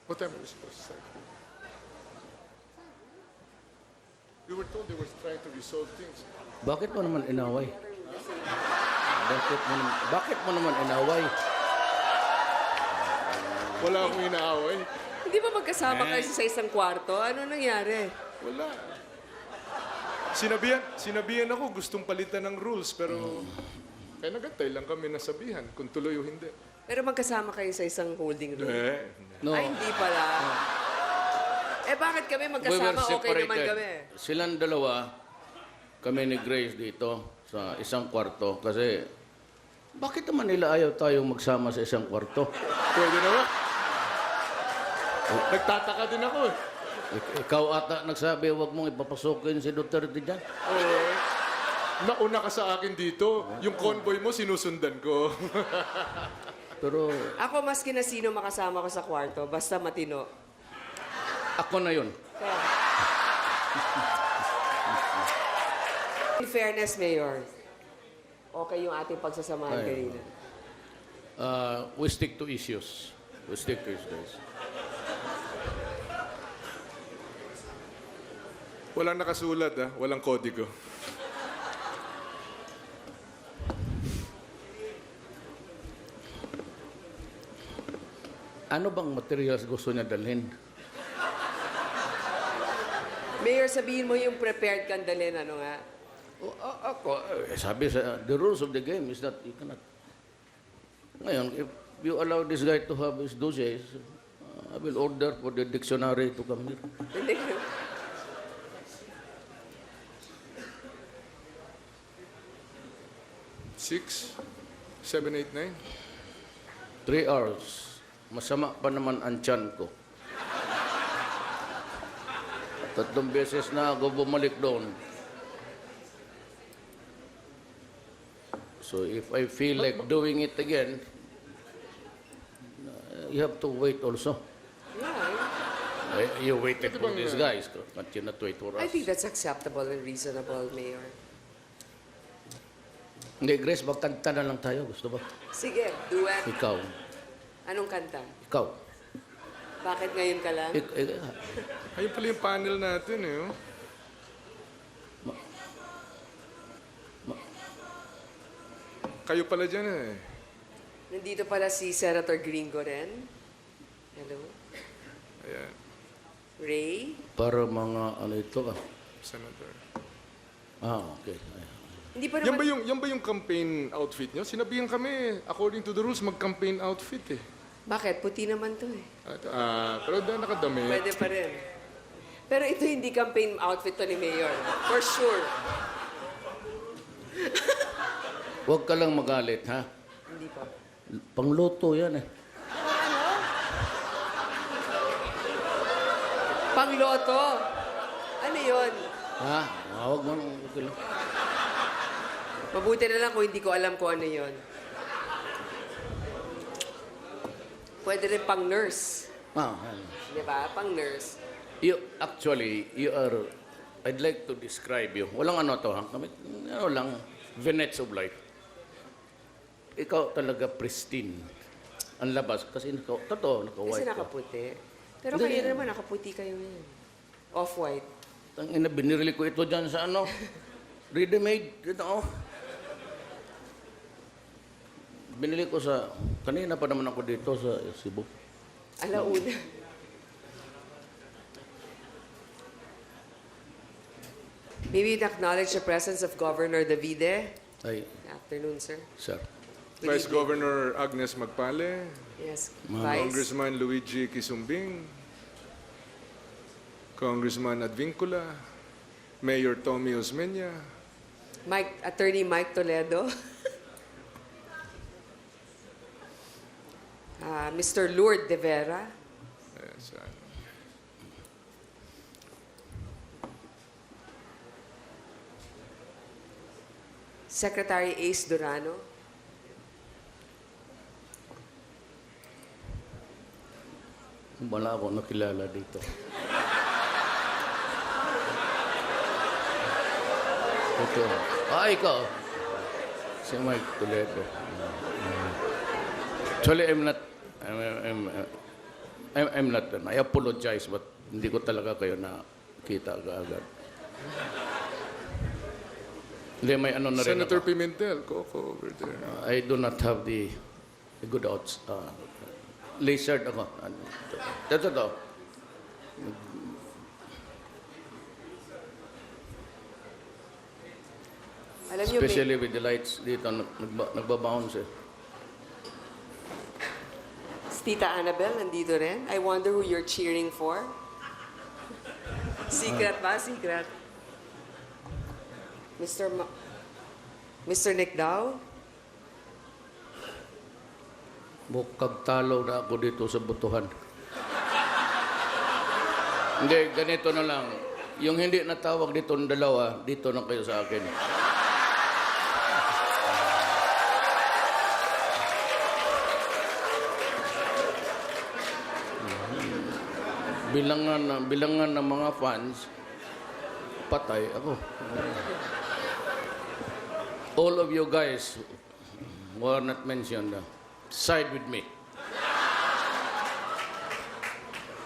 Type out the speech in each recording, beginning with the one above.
What time are we supposed to start? We were told they were trying to resolve things. Bakit mo naman inaway? Bakit mo naman inaway? Wala akong inaaway. Hindi ba magkasama kayo sa isang kwarto? Ano nangyari? Wala. Sinabihan ako gustong palitan ng rules, pero kaya nagantay lang kami nasabihan kung tuloy o hindi. Pero magkasama kayo sa isang holding room? No. Ay, hindi pala. Eh, bakit kami magkasama? Okay naman kami. Silang dalawa, kami ni Grace dito sa isang kwarto. Kasi, bakit naman nila ayaw tayong magsama sa isang kwarto? Pwede naman. Nagtataka din ako eh. Ikaw ata nagsabi, huwag mong ipapasukin si Duterte dyan. Nauna ka sa akin dito. Yung convoy mo, sinusundan ko. Pero Ako, maski na sino makasama ko sa kwarto, basta matino. ako na yun. Kaya. In fairness, Mayor, okay yung ating pagsasamahan Ay, kanina. We stick to issues. We stick to issues. Walang nakasulat walang kodigo. Ano bang materials gusto niya dalhin? Mayor, sabihin mo yung prepared kang dalhin, ano nga? Ako, sabi sa, the rules of the game is that you cannot. Ngayon, if you allow this guy to have his dossiers, I will order for the dictionary to come here. Hindi. 6, 7, 8, 9. 3 hours. Masama pa naman ang tiyan ko. 3 beses na ako bumalik doon. So if I feel like doing it again, you have to wait also. Yeah, You waited for these guys, but you not wait for us. I think that's acceptable and reasonable, Mayor. Hindi, Grace, magkanta na lang tayo. Gusto ba? Sige, duet. Ikaw. Anong kanta? Ikaw. Bakit ngayon ka lang? Ayun pala yung panel natin eh. Kayo pala dyan eh. Nandito pala si Senator Gringo rin. Hello. Ayan, Ray. Para mga ano ito Senator. Okay. Hindi pa Yan naman... ba yung campaign outfit nyo? Sinabihan kami, according to the rules, mag-campaign outfit eh. Bakit? Puti naman to eh. Pero dahil nakadami. Pwede pa rin. Pero ito hindi campaign outfit to ni Mayor. For sure. Huwag ka lang magalit, ha? Hindi pa. Pangluto yan eh. Pangloto. Ano yun? Ha? Huwag mo nang okay lang. Mabuti na lang kung hindi ko alam kung ano yun. Pwede rin pang nurse. Yan. Di ba? Pang nurse. Actually, you are, I'd like to describe you. Walang ano to, ha? Kami, ano lang, vignettes of life. Ikaw talaga pristine. Ang labas, kasi totoo, naka-white Kasi ka. nakaputi. Pero Hindi. kayo naman, nakaputi kayo ngayon. Off-white. Tangina, binirili ko ito dyan sa ano, ready-made. Ito, oh. Binili ko sa, kanina pa naman ako dito sa Cebu. Alauna. Maybe you'd acknowledge the presence of Governor Davide. Ay, Good afternoon, sir. sir. Good Vice evening. Governor Agnes Magpale, Yes, Ma'am. Vice. Congressman Luigi Quisumbing, Congressman Advincula, Mayor Tommy Osmeña, Attorney Mike Toledo. Mr. Lourdes de Vera. yes, Secretary Ace Durano. Wala ako nakilala dito. Ito. Ikaw. Si Mike Toledo. Actually, I'm not, I'm not, I apologize, but hindi ko talaga kayo nakita agad. Hindi, may ano na rin Senator ako. Pimentel, Coco, over there. I do not have the good outs. Lasered ako. Ito. Alam niyo, Especially with the lights dito, nagbabounce eh. Tita Annabelle nandito rin. I wonder who you're cheering for. Secret ba? Secret. Mr. Nick Dow? Bukag talo na ako dito sa butuhan. Hindi, ganito na lang. Yung hindi natawag dito ng dalawa, dito na kayo sa akin. Bilangan ng mga fans, patay ako. All of you guys who are not mentioned, side with me.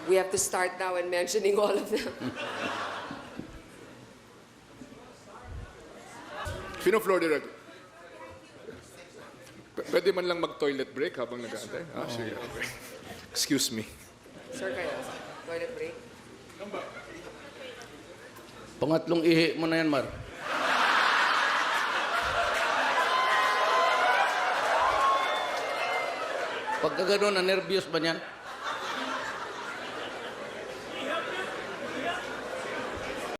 We have to start now and mentioning all of them. Pino-floor director. Pwede man lang mag-toilet break habang nag-aantay? Ah, sige. Okay. Excuse me. Sir, kayo. Toilet break. Pangatlong ihi mo na yan, Mar. Pagka gano'n, na-nervyos ba niyan?